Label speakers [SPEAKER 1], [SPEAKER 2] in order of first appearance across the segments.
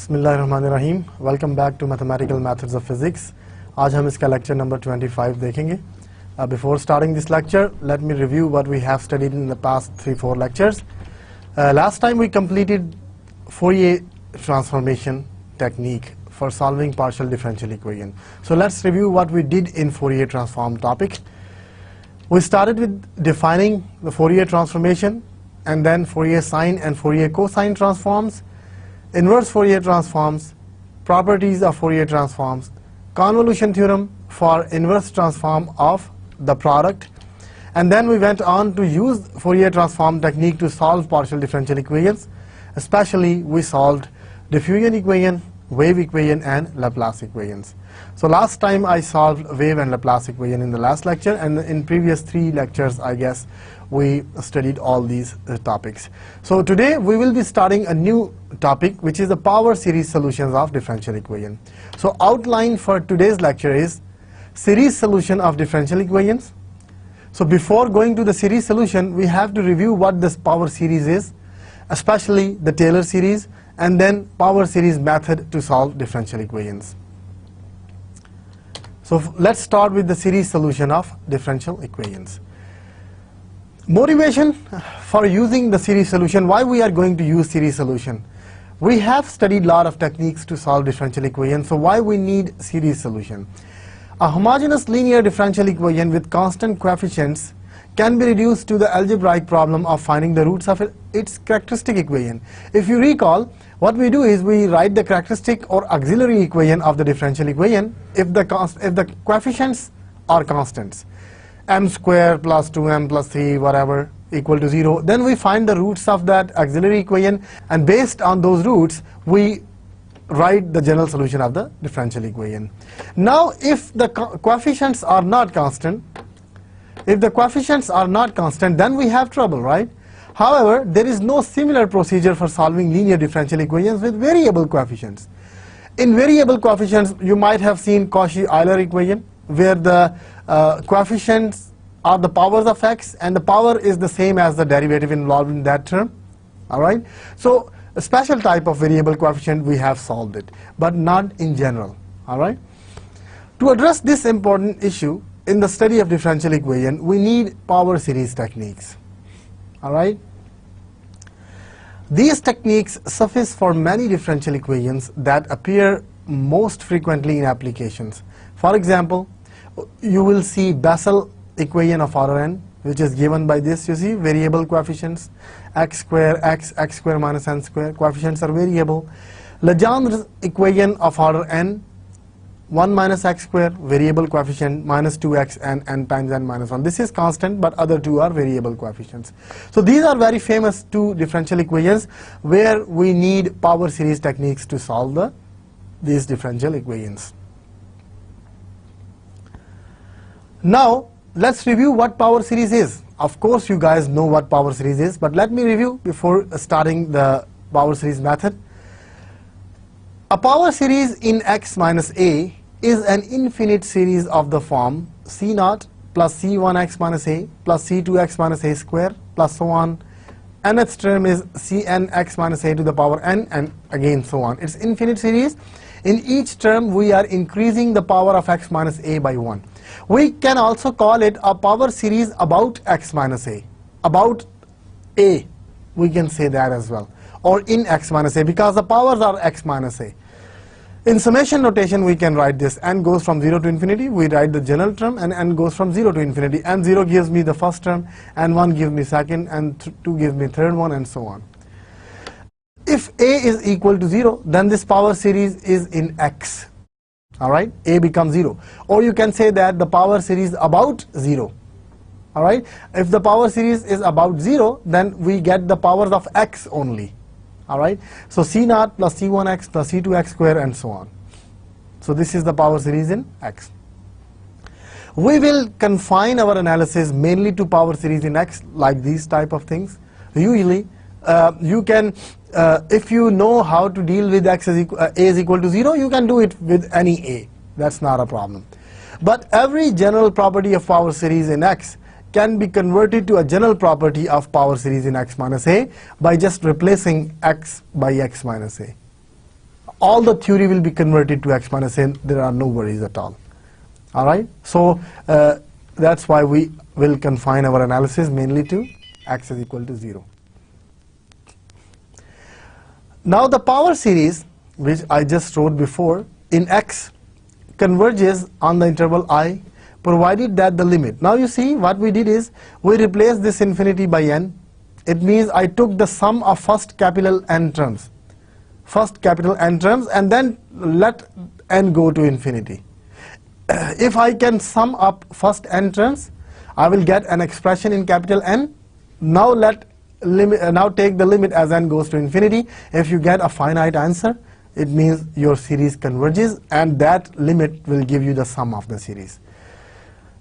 [SPEAKER 1] बिस्मिल्लाहिर्रहमानिर्रहीम। Welcome back to mathematical methods of physics. आज हम इसका लेक्चर नंबर 25 देखेंगे। Before starting this lecture, let me review what we have studied in the past 3-4 lectures. Last time we completed Fourier transformation technique for solving partial differential equation. So let's review what we did in Fourier transform topic. We started with defining the Fourier transformation, and then Fourier sine and Fourier cosine transforms, inverse Fourier transforms, properties of Fourier transforms, convolution theorem for inverse transform of the product, and then we went on to use Fourier transform technique to solve partial differential equations. Especially we solved diffusion equation, wave equation, and Laplace equations. So last time I solved wave and Laplace equation in the last lecture, and in previous 3 lectures I guess we studied all these topics. So today we will be starting a new topic, which is the power series solutions of differential equation. So outline for today's lecture is series solution of differential equations. So before going to the series solution, we have to review what this power series is, especially the Taylor series, and then power series method to solve differential equations. So let's start with the series solution of differential equations. Motivation for using the series solution, why we are going to use series solution. We have studied a lot of techniques to solve differential equations, so why we need series solution. A homogeneous linear differential equation with constant coefficients can be reduced to the algebraic problem of finding the roots of its characteristic equation. If you recall, what we do is we write the characteristic or auxiliary equation of the differential equation if the coefficients are constants, m square plus 2m plus 3 whatever equal to 0, then we find the roots of that auxiliary equation, and based on those roots we write the general solution of the differential equation. Now if the coefficients are not constant, then we have trouble, right? However, there is no similar procedure for solving linear differential equations with variable coefficients. In variable coefficients, you might have seen Cauchy-Euler equation, where the coefficients are the powers of x, and the power is the same as the derivative involved in that term. All right? So a special type of variable coefficient, we have solved it, but not in general. All right? To address this important issue in the study of differential equation, we need power series techniques. All right? These techniques suffice for many differential equations that appear most frequently in applications. For example, you will see Bessel equation of order n, which is given by this, you see, variable coefficients, x square, x square minus n square, coefficients are variable. Legendre's equation of order n, 1 minus x square, variable coefficient, minus 2x and n times n minus 1. This is constant, but other two are variable coefficients. So these are very famous 2 differential equations where we need power series techniques to solve these differential equations. Now let's review what power series is. Of course you guys know what power series is, but let me review before starting the power series method. A power series in x minus a is an infinite series of the form c0 plus c1x minus a plus c2x minus a square plus so on. Nth term is cnx minus a to the power n, and again so on. It's infinite series. In each term we are increasing the power of x minus a by 1. We can also call it a power series about x minus a. About a, we can say that as well. Or in x minus a, because the powers are x minus a. In summation notation we can write this, n goes from 0 to infinity, we write the general term, and n goes from 0 to infinity. And 0 gives me the first term, and 1 gives me second, and 2 gives me third one, and so on. If a is equal to 0, then this power series is in x. All right, a becomes 0. Or you can say that the power series about 0. All right, if the power series is about 0, then we get the powers of x only. All right, so c0 plus c1x plus c2x square and so on. So this is the power series in x. We will confine our analysis mainly to power series in x, like these type of things. Usually you can, if you know how to deal with x is a is equal to 0, you can do it with any a. That's not a problem. But every general property of power series in x can be converted to a general property of power series in x minus a by just replacing x by x minus a. all the theory will be converted to x minus n. There are no worries at all. All right. So that's why we will confine our analysis mainly to x is equal to 0. Now the power series, which I just wrote before, in x converges on the interval I, provided that the limit. Now you see what we did is we replaced this infinity by n. It means I took the sum of first capital N terms, and then let n go to infinity. If I can sum up first n terms, I will get an expression in capital N. Now now take the limit as n goes to infinity. If you get a finite answer, it means your series converges, and that limit will give you the sum of the series.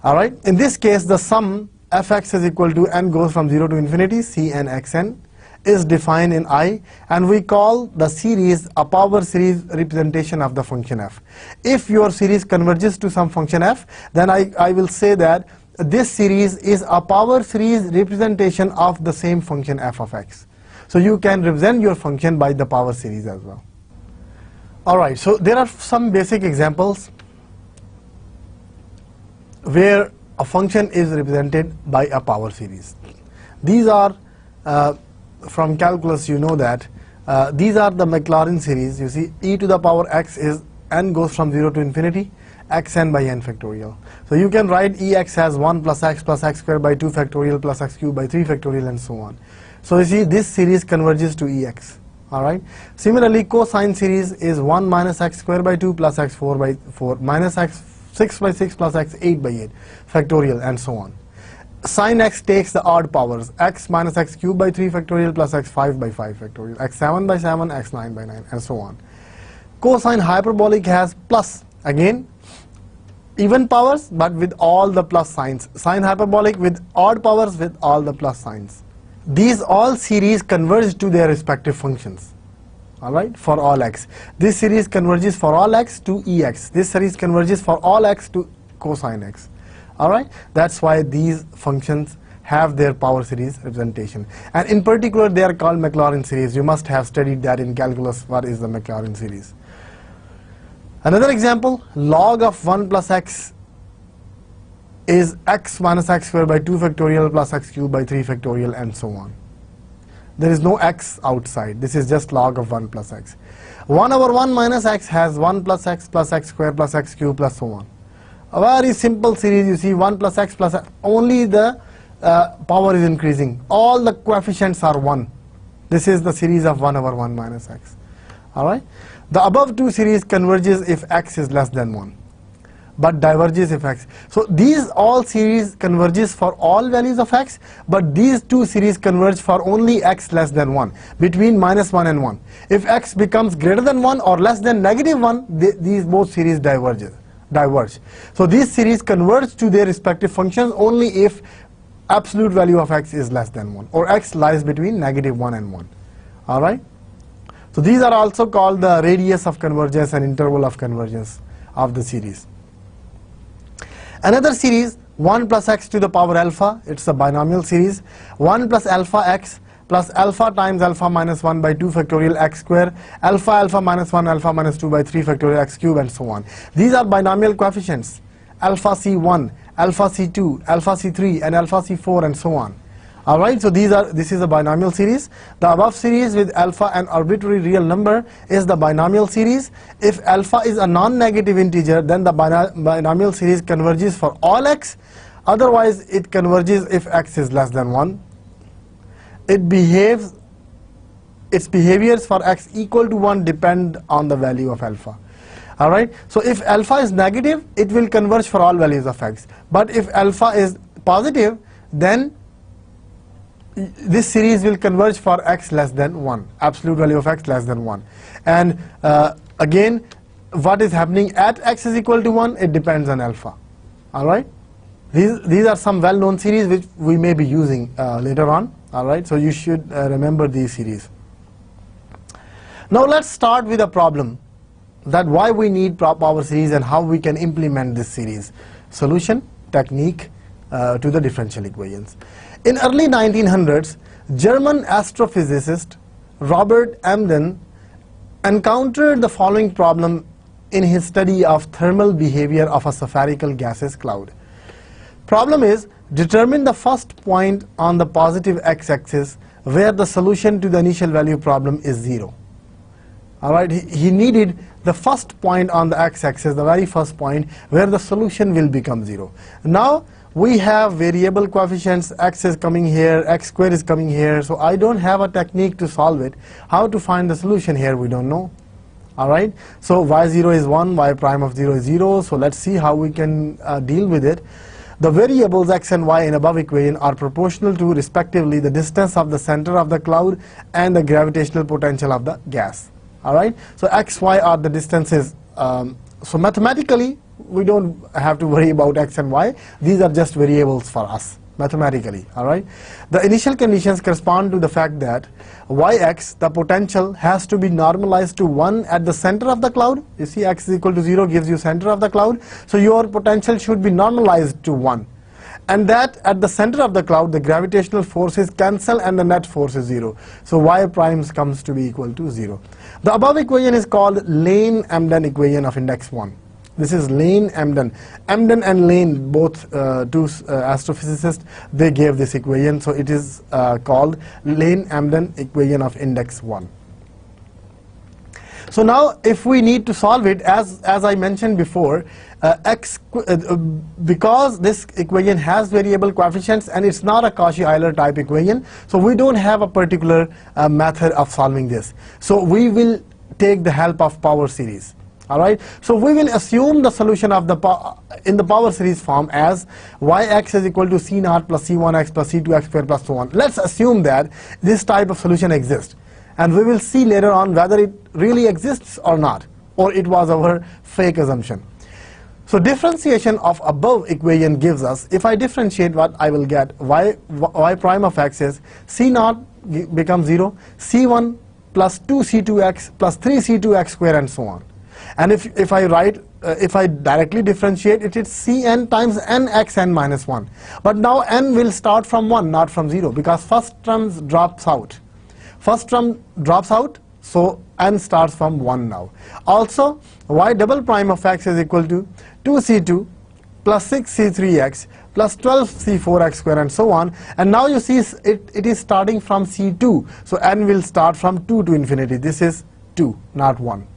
[SPEAKER 1] All right. In this case, the sum fx is equal to n goes from 0 to infinity, cn xn, is defined in I, and we call the series a power series representation of the function f. If your series converges to some function f, then I will say that this series is a power series representation of the same function f of x. So you can represent your function by the power series as well. Alright, so there are some basic examples where a function is represented by a power series. These are from calculus, you know that these are the Maclaurin series. You see, e to the power x is n goes from 0 to infinity, xn by n factorial. So you can write ex as 1 plus x squared by 2 factorial plus x cubed by 3 factorial and so on. So you see, this series converges to ex. Alright. Similarly, cosine series is 1 minus x squared by 2 plus x 4 by 4 minus x 6 by 6 plus x 8 by 8 factorial and so on. Sin x takes the odd powers, x minus x cubed by 3 factorial plus x 5 by 5 factorial, x 7 by 7, x 9 by 9 and so on. Cosine hyperbolic has plus, again even powers but with all the plus signs. Sine hyperbolic with odd powers with all the plus signs. These all series converge to their respective functions. Alright, for all x. This series converges for all x to ex. This series converges for all x to cosine x. Alright, that's why these functions have their power series representation. And in particular, they are called Maclaurin series. You must have studied that in calculus. What is the Maclaurin series? Another example, log of 1 plus x is x minus x squared by 2 factorial plus x cubed by 3 factorial and so on. There is no x outside. This is just log of 1 plus x. 1 over 1 minus x has 1 plus x squared plus x cubed plus so on. A very simple series. You see, 1 plus x plus x, only the power is increasing. All the coefficients are 1. This is the series of 1 over 1 minus x. Alright. The above two series converges if x is less than 1, but diverges if x. So these all series converges for all values of x, but these two series converge for only x less than 1, between minus 1 and 1. If x becomes greater than 1 or less than negative 1, these both series diverge. So these series converge to their respective functions only if absolute value of x is less than 1, or x lies between negative 1 and 1. Alright. So these are also called the radius of convergence and interval of convergence of the series. Another series, 1 plus x to the power alpha, it's a binomial series. 1 plus alpha x plus alpha times alpha minus 1 by 2 factorial x square, alpha minus 1, alpha minus 2 by 3 factorial x cube and so on. These are binomial coefficients, alpha c1, alpha c2, alpha c3 and alpha c4 and so on. Alright, so this is a binomial series. The above series with alpha an arbitrary real number is the binomial series. If alpha is a non-negative integer, then the binomial series converges for all x. Otherwise, it converges if x is less than 1. Its behaviors for x equal to 1 depend on the value of alpha. Alright, so if alpha is negative, it will converge for all values of x. But if alpha is positive, then this series will converge for x less than 1, absolute value of x less than 1. And again, what is happening at x is equal to 1, it depends on alpha. Alright, these are some well-known series which we may be using later on. Alright, so you should remember these series. Now let's start with a problem, that why we need power series and how we can implement this series. Solution, technique to the differential equations. In early 1900s, German astrophysicist Robert Emden encountered the following problem in his study of thermal behavior of a spherical gaseous cloud. Problem is, determine the first point on the positive x-axis where the solution to the initial value problem is 0. Alright, he needed the first point on the x-axis, the very first point where the solution will become 0. Now we have variable coefficients, x is coming here, x square is coming here, so I don't have a technique to solve it. How to find the solution here, we don't know. Alright, so y0 is 1, y prime of 0 is 0, so let's see how we can deal with it. The variables x and y in above equation are proportional to respectively the distance of the center of the cloud and the gravitational potential of the gas. Alright, so x, y are the distances. So mathematically we don't have to worry about x and y. These are just variables for us mathematically. Alright, the initial conditions correspond to the fact that yx, the potential, has to be normalized to 1 at the center of the cloud. You see, x is equal to 0 gives you center of the cloud, so your potential should be normalized to 1, and that at the center of the cloud the gravitational forces cancel and the net force is 0, so y primes comes to be equal to 0. The above equation is called Lane-Emden equation of index 1. This is Lane-Emden. Emden and Lane, both two astrophysicists, they gave this equation, so it is called Lane-Emden equation of index 1. So now if we need to solve it, as I mentioned before, because this equation has variable coefficients and it's not a Cauchy-Euler type equation, so we don't have a particular method of solving this. So we will take the help of power series. Alright, so we will assume the solution of in the power series form as yx is equal to c0 plus c1x plus c2x squared plus so on. Let's assume that this type of solution exists, and we will see later on whether it really exists or not, or it was our fake assumption. So differentiation of above equation gives us, if I differentiate, what I will get, y prime of x is c0 becomes 0, c1 plus 2c2x plus 3c2x squared and so on. And if I directly differentiate it, it's cn times nxn minus 1. But now n will start from 1, not from 0, because first term drops out. First term drops out, so n starts from 1 now. Also, y double prime of x is equal to 2c2 plus 6c3x plus 12c4x squared and so on. And now you see it is starting from c2, so n will start from 2 to infinity. This is 2, not 1.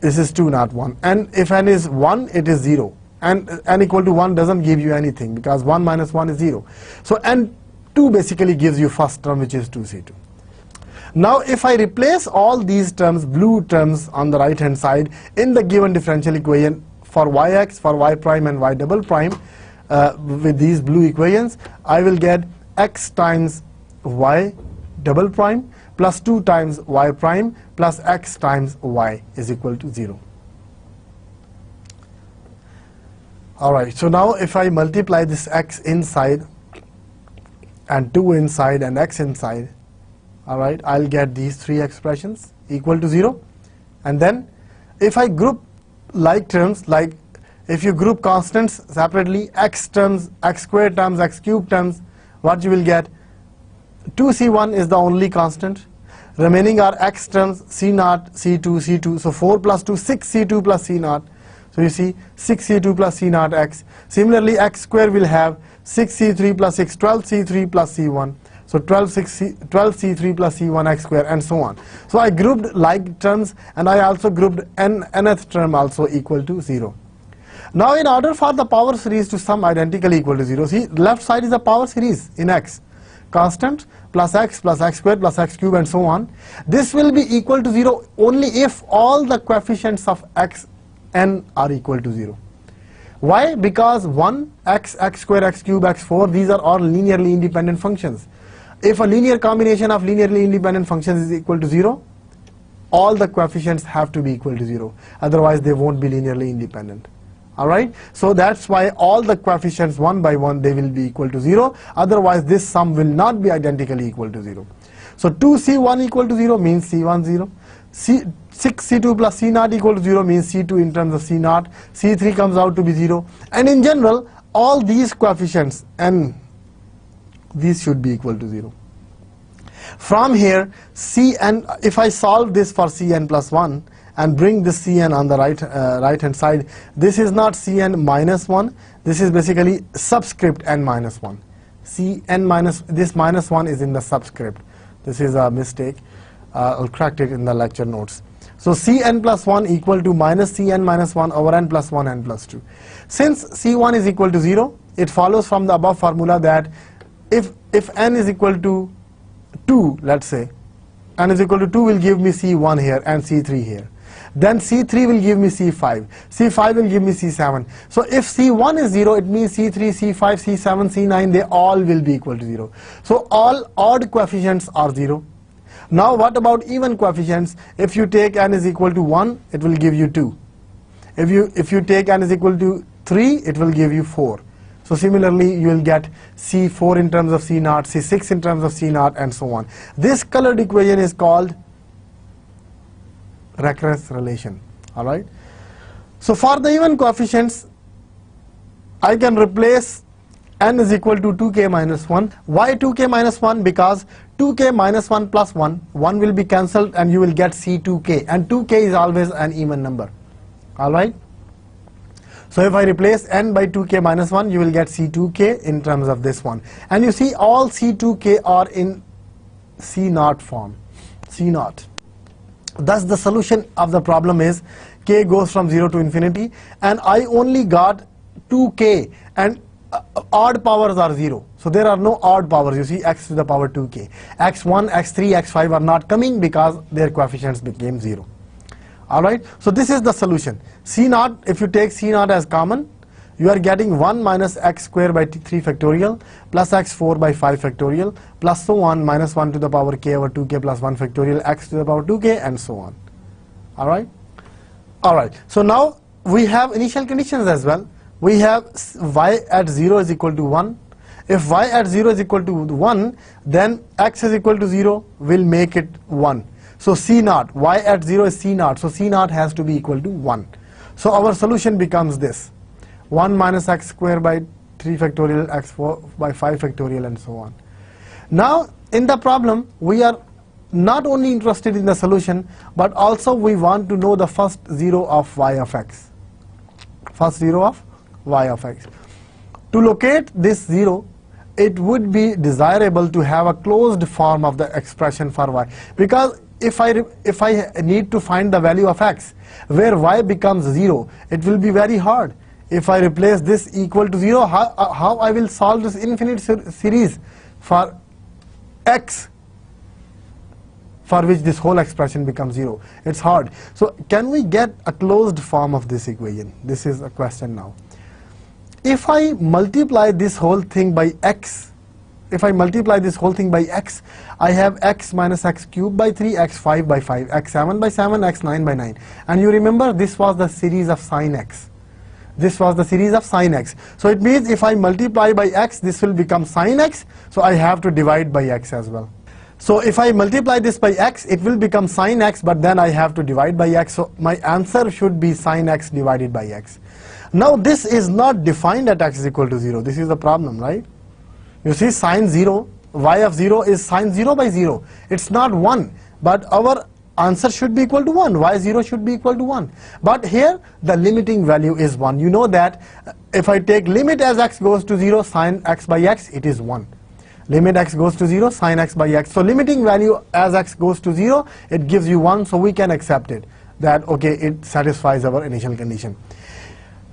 [SPEAKER 1] This is 2, not 1. And if n is 1, it is 0. And n equal to 1 doesn't give you anything, because 1 minus 1 is 0. So n2 basically gives you first term, which is 2c2. Now if I replace all these terms, blue terms on the right hand side, in the given differential equation for yx, for y prime and y double prime, with these blue equations, I will get x times y double prime plus 2 times y prime plus x times y is equal to 0. Alright, so now if I multiply this x inside and 2 inside and x inside, alright, I'll get these three expressions equal to 0. And then if I group like terms, like if you group constants separately, x terms, x squared terms, x cubed terms, what you will get, 2c1 is the only constant. Remaining are x terms, c0, c2, c2. So 4 plus 2, 6c2 plus c0. So you see 6c2 plus c0 x. Similarly, x square will have 6c3 plus 6, 12c3 plus c1. So 12c3 plus c1 x square and so on. So I grouped like terms, and I also grouped nth term also equal to 0. Now in order for the power series to sum identically equal to 0, see, left side is a power series in x. Constant plus x squared plus x cubed and so on. This will be equal to 0 only if all the coefficients of x n are equal to 0. Why? Because 1, x squared, x cubed, x4, these are all linearly independent functions. If a linear combination of linearly independent functions is equal to 0, all the coefficients have to be equal to 0. Otherwise, they won't be linearly independent. Alright, so that's why all the coefficients one by one, they will be equal to 0. Otherwise, this sum will not be identically equal to 0. So 2c1 equal to 0 means c1 0. 6c2 plus c0 equal to 0 means c2 in terms of c0. c3 comes out to be 0. And in general, all these coefficients, and these should be equal to 0. From here, Cn, if I solve this for Cn plus 1 and bring this Cn on the right hand side, this is not Cn minus 1, this is basically subscript n minus 1. Cn minus, this minus 1 is in the subscript. This is a mistake. I'll correct it in the lecture notes. So Cn plus 1 equal to minus Cn minus 1 over n plus 1 n plus 2. Since C1 is equal to 0, it follows from the above formula that if n is equal to 2, let's say, n is equal to 2 will give me C1 here and C3 here. Then C3 will give me C5. C5 will give me C7. So if C1 is 0, it means C3, C5, C7, C9, they all will be equal to 0. So all odd coefficients are 0. Now what about even coefficients? If you take n is equal to 1, it will give you 2. If you take n is equal to 3, it will give you 4. So similarly, you will get C4 in terms of C0, C6 in terms of C0, and so on. This colored equation is called recurrence relation. All right. So for the even coefficients, I can replace n is equal to 2k minus 1. Why 2k minus 1? Because 2k minus 1 plus 1, 1 will be cancelled and you will get C2k. And 2k is always an even number. All right. So if I replace n by 2k minus 1, you will get C2k in terms of this one. And you see all C2k are in C0 form. C0. Thus the solution of the problem is k goes from 0 to infinity, and I only got 2k, and odd powers are 0. So there are no odd powers. You see x to the power 2k. x1, x3, x5 are not coming because their coefficients became 0. Alright, so this is the solution. C0, if you take C0 as common, you are getting 1 minus x square by 3 factorial plus x4 by 5 factorial plus so on, minus 1 to the power k over 2k plus 1 factorial x to the power 2k and so on. Alright, so now we have initial conditions as well. We have y at 0 is equal to 1. If y at 0 is equal to 1, then x is equal to 0 will make it 1. So C0, y at 0 is C0, so C0 has to be equal to 1. So our solution becomes this: 1 minus x square by 3 factorial, x4 by 5 factorial, and so on. Now in the problem, we are not only interested in the solution, but also we want to know the first 0 of y of x. First 0 of y of x. To locate this 0, it would be desirable to have a closed form of the expression for y, because if I need to find the value of x where y becomes 0, it will be very hard. If I replace this equal to 0, how I will solve this infinite series for x for which this whole expression becomes 0? It's hard. So can we get a closed form of this equation? This is a question now. If I multiply this whole thing by x, I have x minus x cubed by 3, x5 by 5, x7 by 7, x9 by 9. And you remember this was the series of sine x. So it means if I multiply by x, this will become sine x, so I have to divide by x as well. So if I multiply this by x, it will become sine x, but then I have to divide by x, so my answer should be sine x divided by x. Now this is not defined at x is equal to 0. This is the problem, right? You see, sine 0, y of 0 is sine 0 by 0. It's not 1, but our answer should be equal to 1. y0 should be equal to 1. But here, the limiting value is 1. You know that if I take limit as x goes to 0, sine x by x, it is 1. Limit x goes to 0, sine x by x. So limiting value as x goes to 0, it gives you 1, so we can accept it. That, okay, it satisfies our initial condition.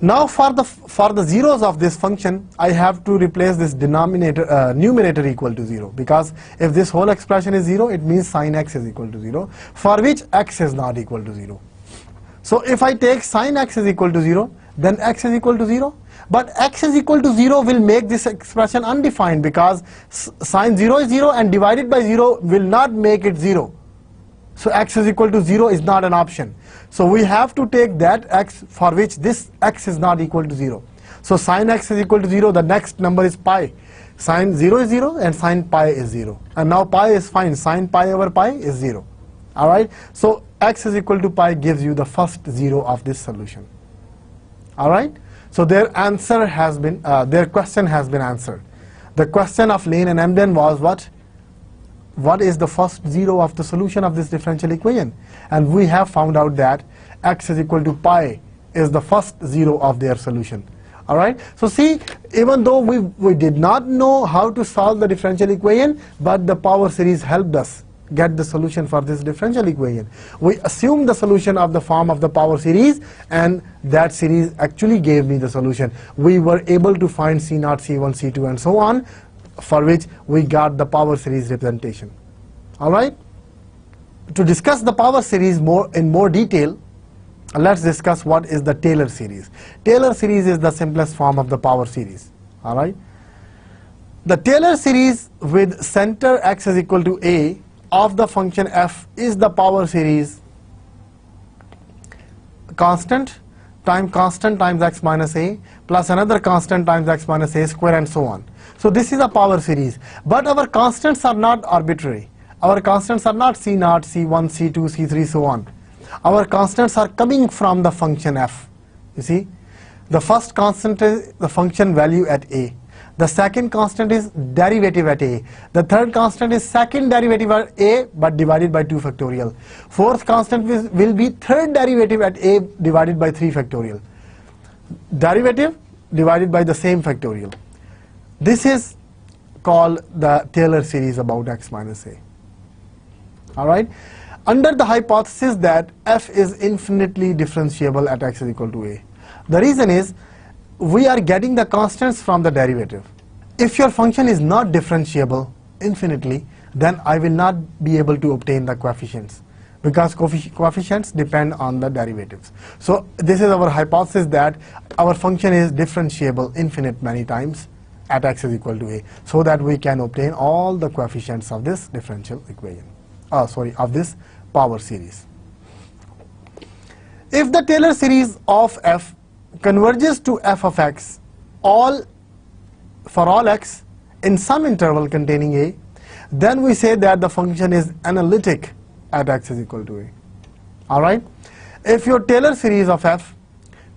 [SPEAKER 1] Now for the zeros of this function, I have to replace this numerator equal to 0, because if this whole expression is 0, it means sine x is equal to 0, for which x is not equal to 0. So if I take sine x is equal to 0, then x is equal to 0. But x is equal to 0 will make this expression undefined, because sine 0 is 0 and divided by 0 will not make it 0. So x is equal to 0 is not an option. So we have to take that x for which this x is not equal to 0. So sine x is equal to 0, the next number is pi. Sine 0 is 0 and sine pi is 0. And now pi is fine, sine pi over pi is 0. Alright, so x is equal to pi gives you the first 0 of this solution. Alright, so their answer has been, their question has been answered. The question of Lane and Emden was what? what is the first zero of the solution of this differential equation, and we have found out that x is equal to pi is the first zero of their solution. All right. So see, even though we did not know how to solve the differential equation, but the power series helped us get the solution for this differential equation. We assumed the solution of the form of the power series, and that series actually gave me the solution. We were able to find C0, C1, C2, and so on, for which we got the power series representation. All right. To discuss the power series in more detail, let's discuss what is the Taylor series. Taylor series is the simplest form of the power series. All right. The Taylor series with center x is equal to a of the function f is the power series constant times x minus a plus another constant times x minus a square, and so on. So this is a power series. But our constants are not arbitrary. Our constants are not C0, C1, C2, C3, so on. Our constants are coming from the function f. You see, the first constant is the function value at a. The second constant is derivative at a. The third constant is second derivative at a but divided by 2 factorial. Fourth constant will be third derivative at a divided by 3 factorial. Derivative divided by the same factorial. This is called the Taylor series about x minus a. All right. Under the hypothesis that f is infinitely differentiable at x is equal to a. The reason is we are getting the constants from the derivative. If your function is not differentiable infinitely, then I will not be able to obtain the coefficients, because coefficients depend on the derivatives. So this is our hypothesis that our function is differentiable infinite many times at x is equal to a, so that we can obtain all the coefficients of this differential equation. Of this power series. If the Taylor series of f converges to f of x for all x in some interval containing a, then we say that the function is analytic at x is equal to a. All right. If your Taylor series of f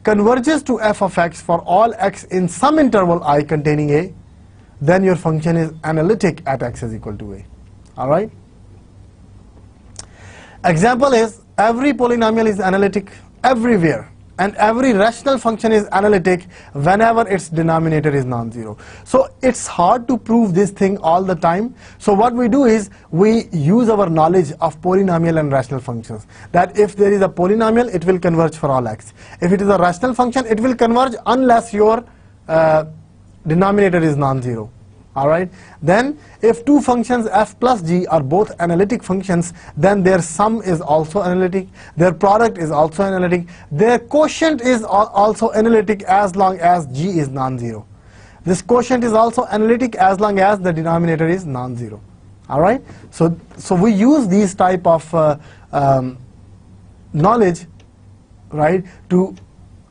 [SPEAKER 1] converges to f of x for all x in some interval I containing a, then your function is analytic at x is equal to a. All right. Example is, every polynomial is analytic everywhere, and every rational function is analytic whenever its denominator is non-zero. So it's hard to prove this thing all the time. So what we do is we use our knowledge of polynomial and rational functions, that if there is a polynomial, it will converge for all x. If it is a rational function, it will converge unless your denominator is non-zero. All right. Then if two functions f plus g are both analytic functions, then their sum is also analytic, their product is also analytic, their quotient is also analytic as long as g is non-zero. This quotient is also analytic as long as the denominator is non-zero. All right. So we use these type of knowledge, right, to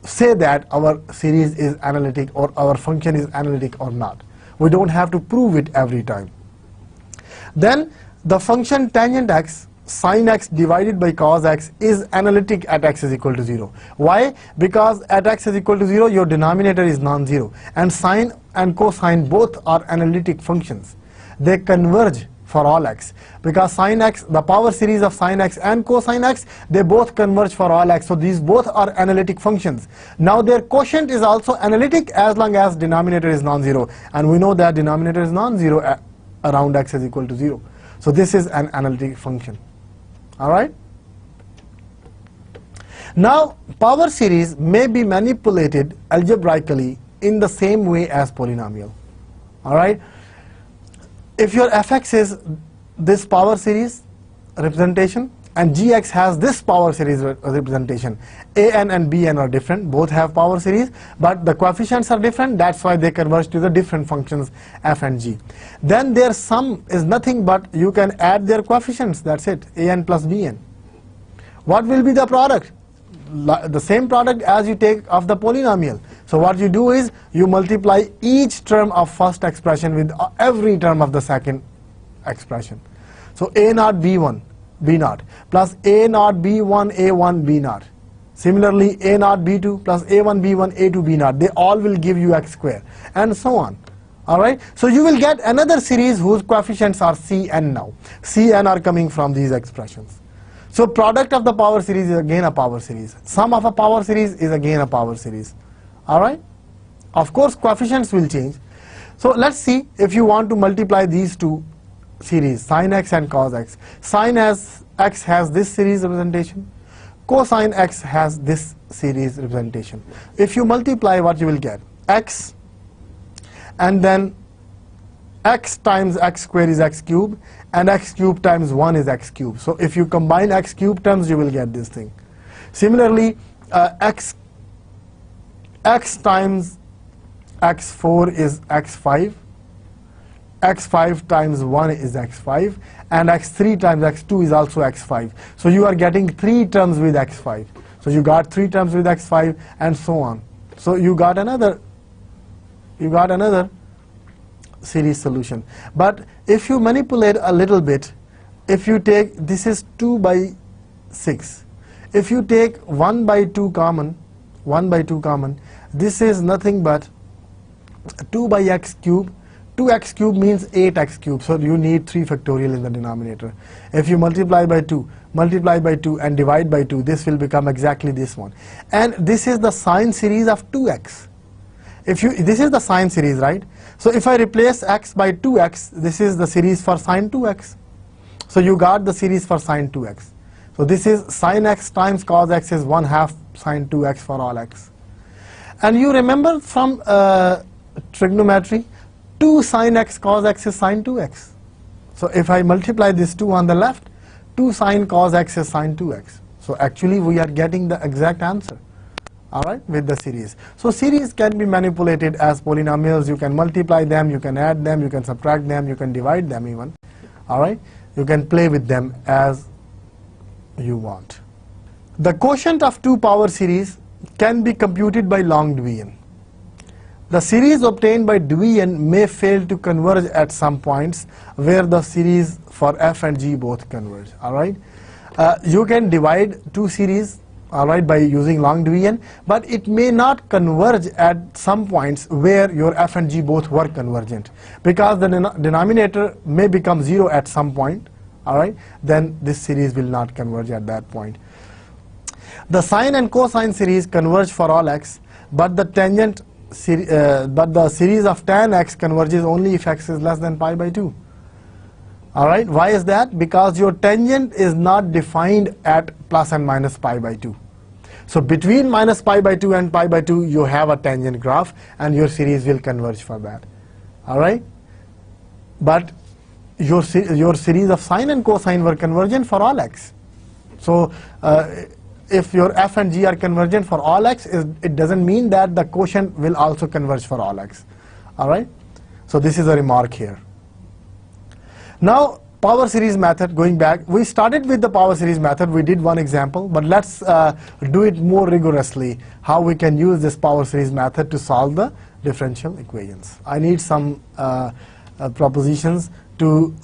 [SPEAKER 1] say that our series is analytic or our function is analytic or not. We don't have to prove it every time. Then the function tangent x sin x divided by cos x is analytic at x is equal to 0. Why? Because at x is equal to 0, your denominator is non-zero, and sine and cosine both are analytic functions. They converge for all x, because sin x, the power series of sin x and cosine x, they both converge for all x. So these both are analytic functions. Now their quotient is also analytic as long as denominator is non-zero, and we know that denominator is non-zero around x is equal to 0. So this is an analytic function. All right. Now power series may be manipulated algebraically in the same way as polynomial. All right. If your fx is this power series representation and gx has this power series representation, an and bn are different, both have power series, but the coefficients are different, that's why they converge to the different functions f and g. Then their sum is nothing but you can add their coefficients, that's it, an plus bn. What will be the product? The same product as you take of the polynomial. So what you do is you multiply each term of first expression with every term of the second expression. So a naught b1 b naught plus a naught b1 a1 b naught. Similarly a naught b2 plus a1 b1 a2 b naught. They all will give you x square and so on. Alright, so you will get another series whose coefficients are Cn now. Cn are coming from these expressions. So product of the power series is again a power series. Sum of a power series is again a power series. Alright, of course coefficients will change. So let's see if you want to multiply these two series, sin x and cos x. Sin x has this series representation, cosine x has this series representation. If you multiply, what you will get? X, and then x times x square is x cube, and x cube times 1 is x cube. So if you combine x cube terms, you will get this thing. Similarly, x times x4 is x5, x5 times 1 is x5, and x3 times x2 is also x5. So you are getting 3 terms with x5. So you got 3 terms with x5 and so on. So you got another series solution. But if you manipulate a little bit, if you take, this is 2 by 6. If you take 1 by 2 common, this is nothing but 2 by x cube. 2x cube means 8x cube, so you need 3 factorial in the denominator. If you multiply by 2 and divide by 2, this will become exactly this one. And this is the sine series of 2x. This is the sine series, right? So if I replace x by 2x, this is the series for sine 2x. So you got the series for sine 2x. So this is sine x times cos x is 1/2 sine 2x for all x. And you remember from trigonometry, 2 sine x cos x is sine 2x. So if I multiply this 2 on the left, 2 sine cos x is sine 2x. So actually we are getting the exact answer, alright, with the series. So series can be manipulated as polynomials. You can multiply them, you can add them, you can subtract them, you can divide them even, alright. You can play with them as you want. The quotient of two power series can be computed by long division. The series obtained by division may fail to converge at some points where the series for f and g both converge. Alright, you can divide two series, alright, by using long division, but it may not converge at some points where your f and g both were convergent, because the denominator may become 0 at some point. Alright, then this series will not converge at that point. The sine and cosine series converge for all x, but the series of tan x converges only if x is less than pi by 2. Alright, why is that? Because your tangent is not defined at plus and minus pi by 2. So between minus pi by 2 and pi by 2, you have a tangent graph, and your series will converge for that. Alright, but your series of sine and cosine were convergent for all x. So if your f and g are convergent for all x, it doesn't mean that the quotient will also converge for all x. Alright, so this is a remark here. Now power series method, going back, we started with the power series method, we did one example, but let's do it more rigorously, how we can use this power series method to solve the differential equations. I need some propositions to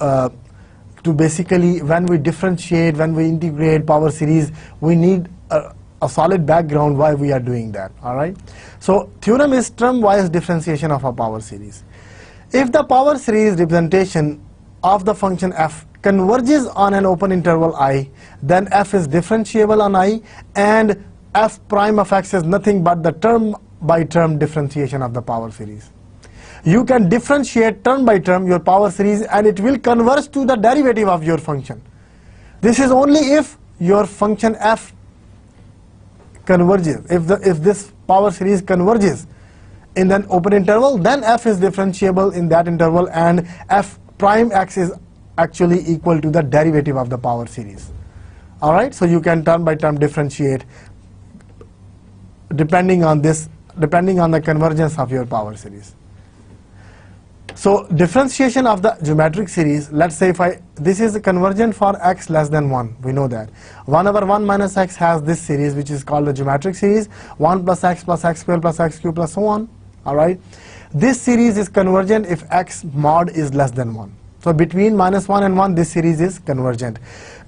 [SPEAKER 1] basically, when we differentiate, when we integrate power series, we need a solid background why we are doing that. Alright, so theorem is term-wise differentiation of a power series. If the power series representation of the function f converges on an open interval I, then f is differentiable on I, and f prime of x is nothing but the term by term differentiation of the power series. You can differentiate term by term your power series, and it will converge to the derivative of your function. This is only if your function f converges. If this power series converges in an open interval, then f is differentiable in that interval, and f prime x is actually equal to the derivative of the power series. Alright, so you can term by term differentiate depending on the convergence of your power series. So differentiation of the geometric series, let's say this is convergent for x less than 1, we know that. 1 over 1 minus x has this series which is called the geometric series, 1 plus x square plus x cube plus so on. Alright, this series is convergent if x mod is less than 1. So between minus 1 and 1, this series is convergent.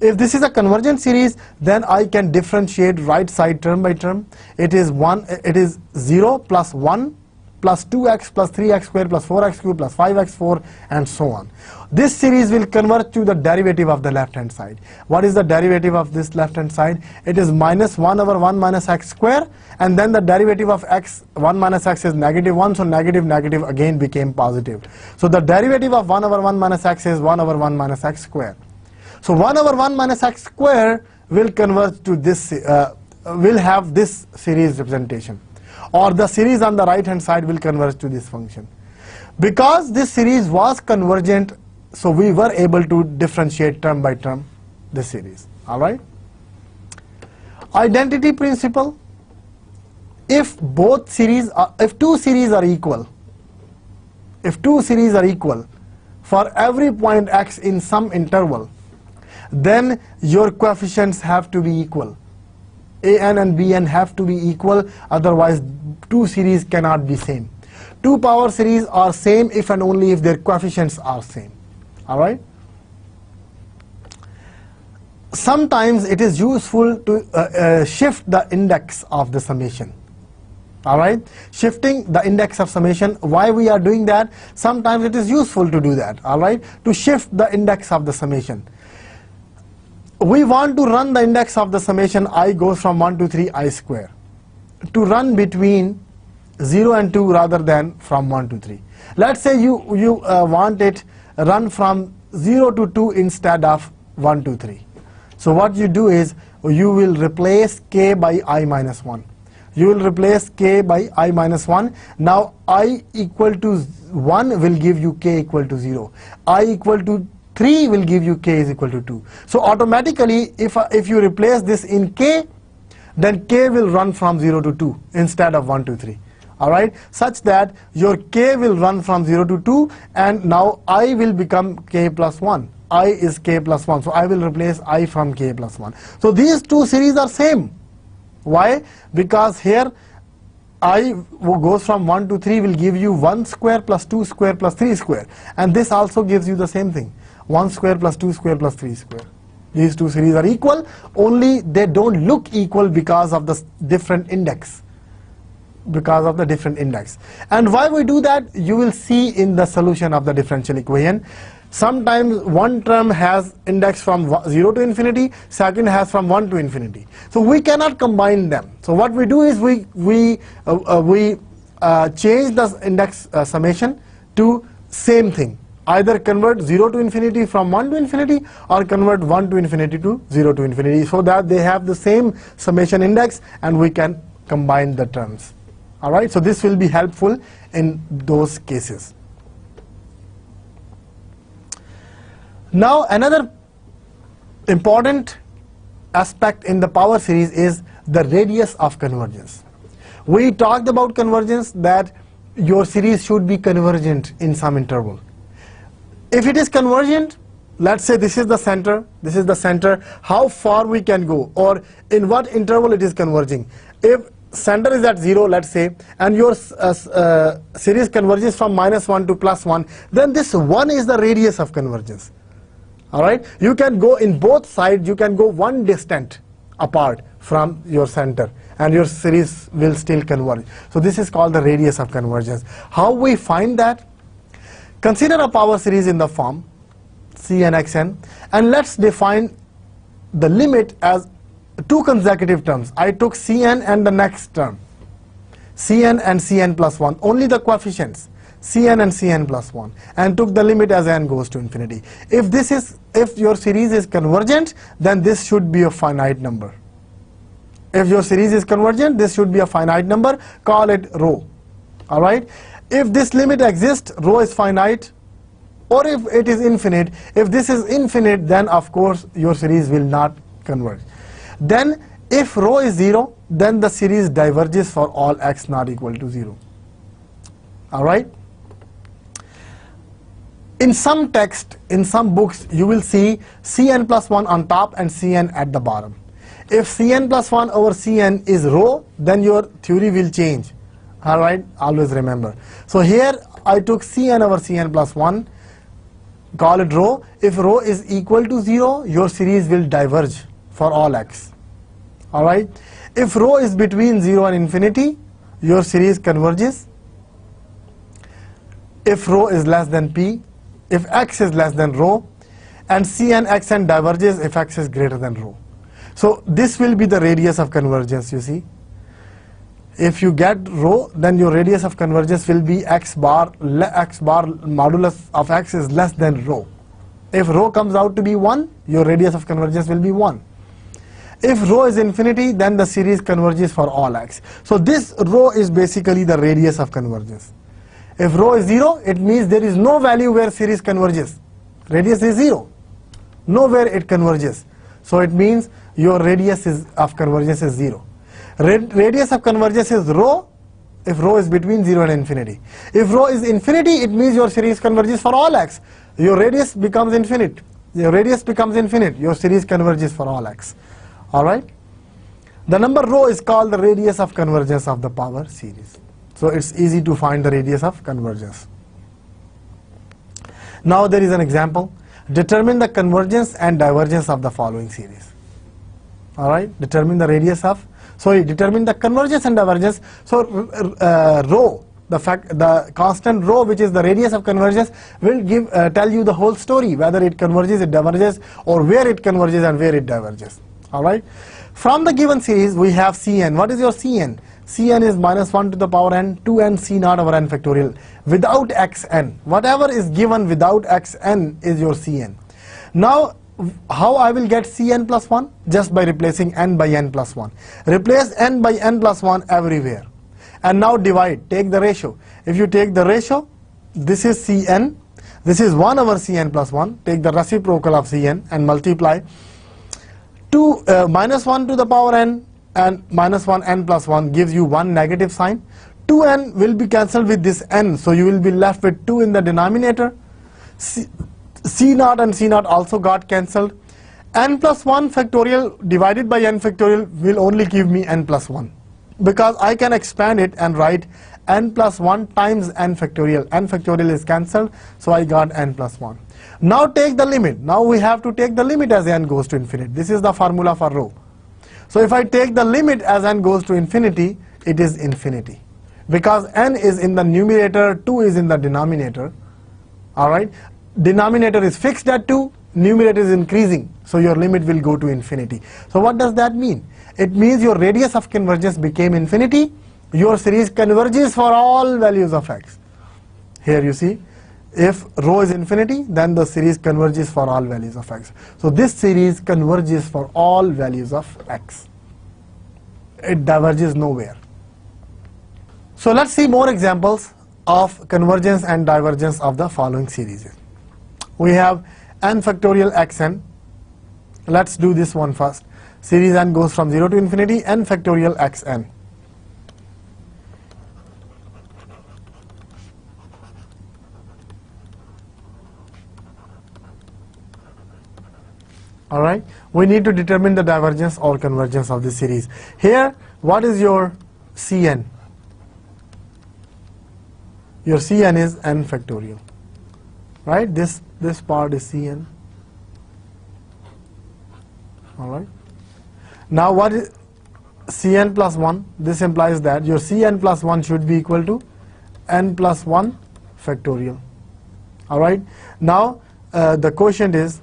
[SPEAKER 1] If this is a convergent series, then I can differentiate right side term by term. It is 0 plus 1 plus 2x plus 3x square plus 4x cube plus 5x4 and so on. This series will convert to the derivative of the left hand side. What is the derivative of this left hand side? It is minus 1 over 1 minus x square, and then the derivative of x, 1 minus x is negative 1, so negative negative again became positive. So the derivative of 1 over 1 minus x is 1 over 1 minus x square. So 1 over 1 minus x square will convert to this, will have this series representation, or the series on the right hand side will converge to this function. Because this series was convergent, so we were able to differentiate term by term this series. All right. Identity principle. If both series are, if two series are equal, for every point x in some interval, then your coefficients have to be equal. An and Bn have to be equal, otherwise two series cannot be same. Two power series are same if and only if their coefficients are same. All right. Sometimes it is useful to shift the index of the summation. All right, shifting the index of summation. Why we are doing that? Sometimes it is useful to do that. All right, to shift the index of the summation. We want to run the index of the summation I goes from 1 to 3 I square, to run between 0 and 2 rather than from 1 to 3. Let's say you want it run from 0 to 2 instead of 1 to 3. So what you do is you will replace k by I minus 1. You will replace k by I minus 1. Now I equal to 1 will give you k equal to 0. I equal to 3 will give you k is equal to 2. So automatically, if you replace this in k, then k will run from 0 to 2 instead of 1 to 3. All right, such that your k will run from 0 to 2, and now I will become k plus 1. I is k plus 1. So I will replace I from k plus 1. So these two series are same. Why? Because here I goes from 1 to 3 will give you 1 square plus 2 square plus 3 square. And this also gives you the same thing. 1 square plus 2 square plus 3 square. These two series are equal, only they don't look equal because of the different index. Because of the different index. And why we do that, you will see in the solution of the differential equation. Sometimes one term has index from 0 to infinity, second has from 1 to infinity. So we cannot combine them. So what we do is we change the index summation to same thing. Either convert 0 to infinity from 1 to infinity, or convert 1 to infinity to 0 to infinity, so that they have the same summation index and we can combine the terms. All right, so this will be helpful in those cases. Now another important aspect in the power series is the radius of convergence. We talked about convergence, that your series should be convergent in some interval. If it is convergent, let's say this is the center, how far we can go, or in what interval it is converging. If center is at 0, let's say, and your series converges from -1 to +1, then this 1 is the radius of convergence. All right, you can go in both sides, you can go one distant apart from your center, and your series will still converge. So this is called the radius of convergence. How we find that? Consider a power series in the form Cn xn, and let's define the limit as two consecutive terms. I took Cn and the next term, Cn and Cn plus 1, only the coefficients, Cn and Cn plus 1, and took the limit as n goes to infinity. If your series is convergent, then this should be a finite number. If your series is convergent, this should be a finite number, call it rho. All right. If this limit exists, rho is finite, or if it is infinite. If this is infinite, then of course your series will not converge. Then if rho is 0, then the series diverges for all x not equal to 0. All right. In some text, in some books, you will see Cn plus 1 on top and Cn at the bottom. If Cn plus 1 over Cn is rho, then your theory will change. All right, always remember. So here I took Cn over Cn plus 1, call it rho. If rho is equal to 0, your series will diverge for all x. All right. If rho is between 0 and infinity, your series converges. if rho is less than p, if x is less than rho, and Cn xn diverges if x is greater than rho. So this will be the radius of convergence, you see. If you get rho, then your radius of convergence will be x bar modulus of x is less than rho. If rho comes out to be 1, your radius of convergence will be 1. If rho is infinity, then the series converges for all x. So this rho is basically the radius of convergence. If rho is 0, it means there is no value where series converges. Radius is 0. Nowhere it converges. So it means your radius of convergence is 0. Radius of convergence is rho if rho is between 0 and infinity. If rho is infinity, it means your series converges for all x. Your radius becomes infinite. Your radius becomes infinite. Your series converges for all x. Alright? The number rho is called the radius of convergence of the power series. So it's easy to find the radius of convergence. Now there is an example. Determine the convergence and divergence of the following series. Alright? Determine the convergence and divergence. So rho, the constant rho, which is the radius of convergence, will tell you the whole story, whether it converges, it diverges, or where it converges and where it diverges. Alright? From the given series, we have Cn. What is your Cn? Cn is minus 1 to the power n, 2n c naught over n factorial, without xn. Whatever is given without xn is your Cn. Now, how I will get Cn plus 1? Just by replacing n by n plus 1. Replace n by n plus 1 everywhere. And now divide, take the ratio. If you take the ratio, this is Cn, this is 1 over Cn plus 1. Take the reciprocal of Cn and multiply. Minus 1 to the power n and minus 1 n plus 1 gives you 1 negative sign. 2n will be cancelled with this n, so you will be left with 2 in the denominator. C naught and C naught also got cancelled. N plus 1 factorial divided by n factorial will only give me n plus 1. Because I can expand it and write n plus 1 times n factorial. N factorial is cancelled, so I got n plus 1. Now take the limit. Now we have to take the limit as n goes to infinity. This is the formula for rho. So if I take the limit as n goes to infinity, it is infinity. Because n is in the numerator, 2 is in the denominator. Alright? Denominator is fixed at 2, numerator is increasing. So your limit will go to infinity. So what does that mean? It means your radius of convergence became infinity. Your series converges for all values of x. Here you see, if rho is infinity, then the series converges for all values of x. So this series converges for all values of x. It diverges nowhere. So let's see more examples of convergence and divergence of the following series. We have n factorial xn. Let's do this one first. Series n goes from 0 to infinity, n factorial xn. Alright, we need to determine the divergence or convergence of this series. Here, what is your Cn? Your Cn is n factorial. Right, this part is Cn. Alright. Now what is Cn plus 1? This implies that your Cn plus 1 should be equal to n plus 1 factorial. Alright. Now the quotient is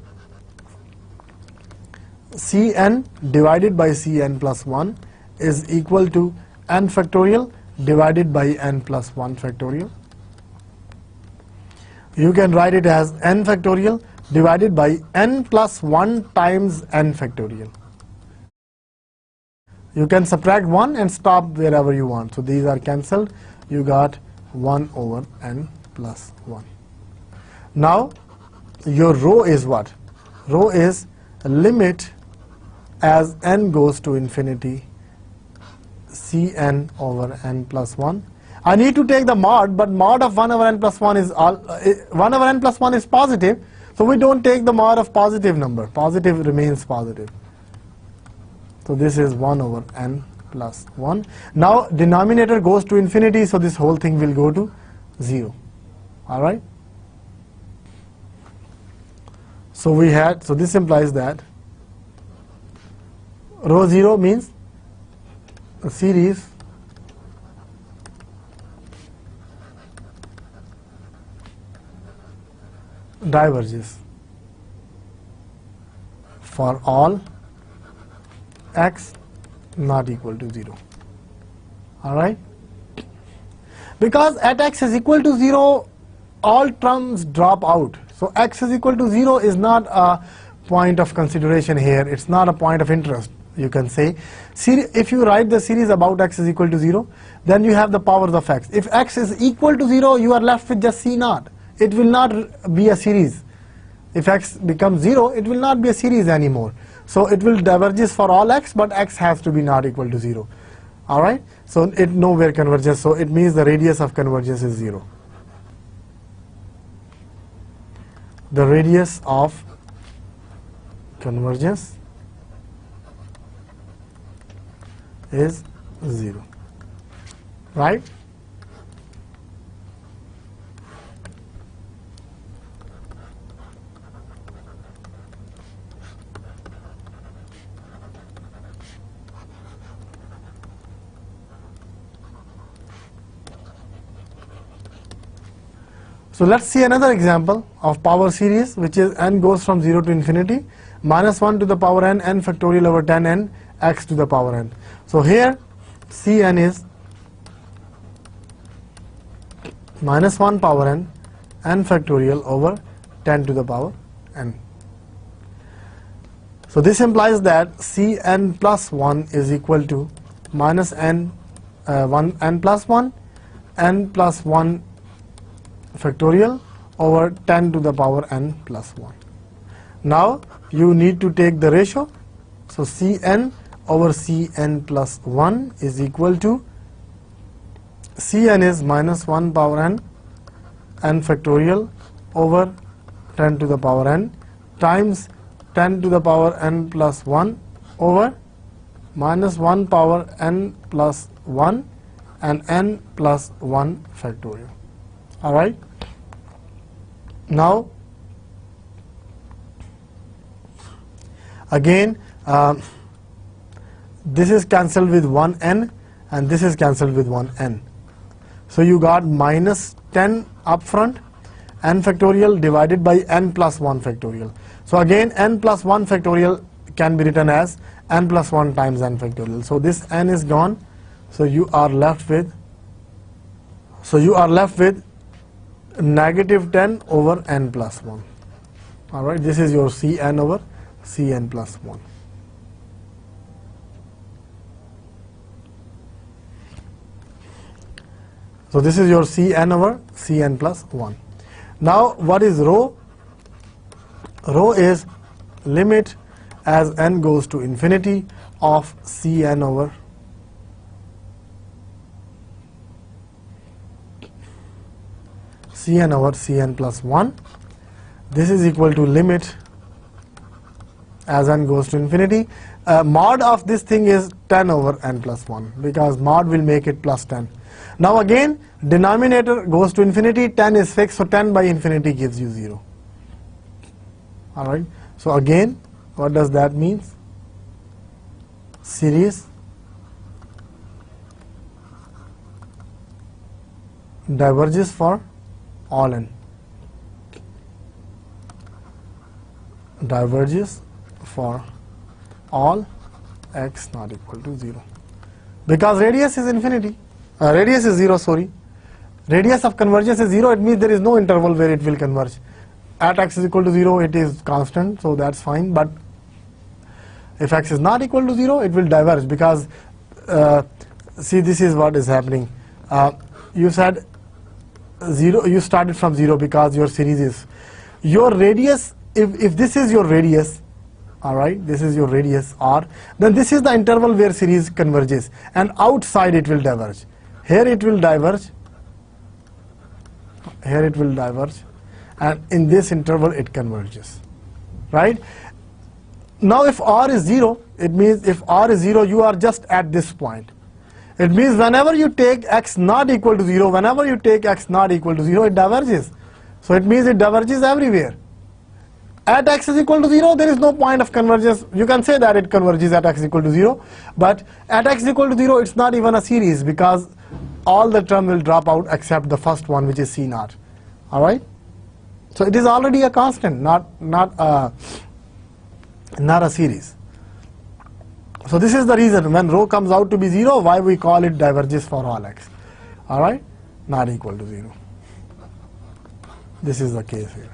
[SPEAKER 1] Cn divided by Cn plus 1 is equal to n factorial divided by n plus 1 factorial. You can write it as n factorial divided by n plus 1 times n factorial. You can subtract 1 and stop wherever you want. So these are cancelled. You got 1 over n plus 1. Now your rho is what? Rho is limit as n goes to infinity Cn over n plus 1. I need to take the mod, but mod of 1 over n plus 1 is 1 over n plus 1 is positive, so we don't take the mod of positive number. Positive remains positive. So this is 1 over n plus 1. Now denominator goes to infinity, so this whole thing will go to 0. Alright? So this implies that rho 0 means a series diverges for all x not equal to 0. Alright? Because at x is equal to 0, all terms drop out. So x is equal to 0 is not a point of consideration here. It's not a point of interest, you can say. If you write the series about x is equal to 0, then you have the powers of x. If x is equal to 0, you are left with just c naught. It will not be a series. If x becomes 0, it will not be a series anymore. So it will diverges for all x, but x has to be not equal to 0. Alright? So it nowhere converges, so it means the radius of convergence is 0. The radius of convergence is 0. Right? So let's see another example of power series, which is n goes from 0 to infinity, minus 1 to the power n, n factorial over 10n, x to the power n. So here Cn is minus 1 power n, n factorial over 10 to the power n. So this implies that Cn plus 1 is equal to minus n, 1n plus 1, n plus 1 factorial over 10 to the power n plus 1. Now you need to take the ratio. So Cn over Cn plus 1 is equal to, Cn is minus 1 power n, n factorial over 10 to the power n times 10 to the power n plus 1 over minus 1 power n plus 1 and n plus 1 factorial. Alright? Now, again, this is cancelled with 1n and this is cancelled with 1n. So you got minus 10 up front, n factorial divided by n plus 1 factorial. So again, n plus 1 factorial can be written as n plus 1 times n factorial. So this n is gone. So you are left with negative 10 over n plus 1. Alright, this is your Cn over Cn plus 1. So this is your Cn over Cn plus 1. Now what is rho? Rho is limit as n goes to infinity of Cn over Cn plus 1. This is equal to limit as n goes to infinity. Mod of this thing is 10 over n plus 1 because mod will make it plus 10. Now again, denominator goes to infinity, 10 is fixed, so 10 by infinity gives you 0. Alright, so again, what does that mean? Series diverges for all n. Diverges for all x not equal to 0. Because radius is infinity. Radius is 0, sorry. Radius of convergence is 0, it means there is no interval where it will converge. At x is equal to 0, it is constant, so that's fine. But if x is not equal to 0, it will diverge because, see, this is what is happening. You said 0, you started from 0 because your series is your radius. If this is your radius, alright, this is your radius r, then this is the interval where series converges, and outside it will diverge. Here it will diverge, here it will diverge, and in this interval it converges, right? Now if r is 0, it means if r is 0, you are just at this point. It means whenever you take x not equal to 0, whenever you take x not equal to 0, it diverges. So it means it diverges everywhere. At x is equal to 0, there is no point of convergence. You can say that it converges at x equal to 0, but at x equal to 0, it's not even a series because all the term will drop out except the first one, which is c naught. Alright? So it is already a constant, not a series. So this is the reason when rho comes out to be 0, why we call it diverges for all x. Alright, not equal to 0. This is the case here.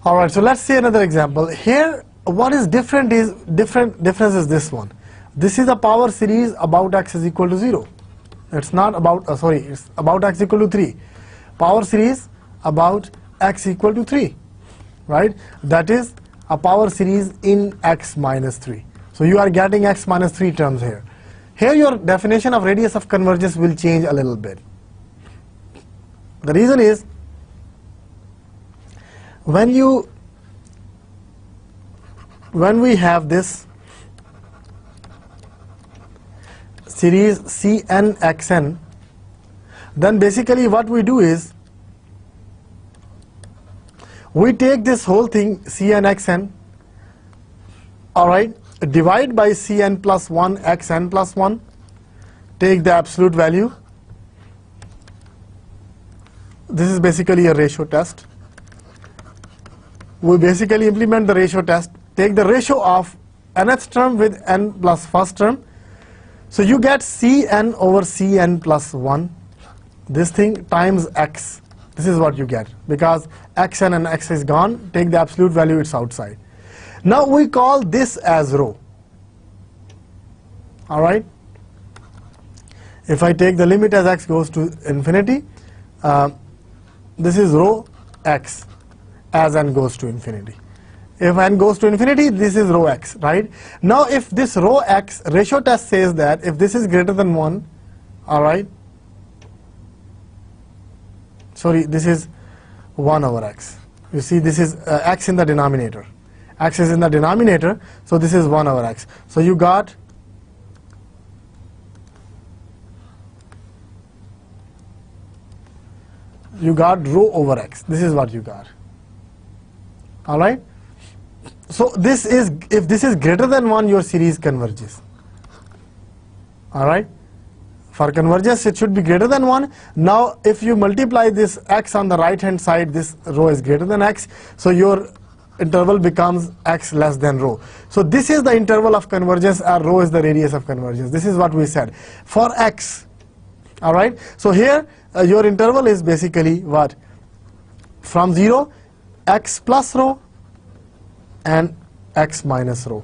[SPEAKER 1] Alright, so let's see another example. Here, what is difference is this one. This is a power series about x is equal to 0. It's not about, it's about x equal to 3. Power series about x equal to 3, right? That is a power series in x minus 3. So you are getting x minus 3 terms here. Here your definition of radius of convergence will change a little bit. The reason is, when we have this series Cnxn, then basically what we do is we take this whole thing Cnxn, alright, divide by Cn plus 1 xn plus 1, take the absolute value. This is basically a ratio test. We basically implement the ratio test, take the ratio of nth term with n plus first term. So you get Cn over Cn plus 1, this thing times x. This is what you get, because xn and x is gone, take the absolute value, it's outside. Now we call this as rho. Alright? If I take the limit as x goes to infinity, this is rho x as n goes to infinity. If n goes to infinity, this is rho x, right? Now if this rho x, ratio test says that if this is greater than 1, alright, sorry, this is 1 over x. You see, this is x in the denominator. X is in the denominator, so this is 1 over x. So you got rho over x. This is what you got. Alright? So this is, if this is greater than 1, your series converges. Alright? For convergence, it should be greater than 1. Now, if you multiply this x on the right hand side, this rho is greater than x, so your interval becomes x less than rho. So this is the interval of convergence, or rho is the radius of convergence. This is what we said. For x, alright? So here, your interval is basically what? From 0, x plus rho, and x minus rho.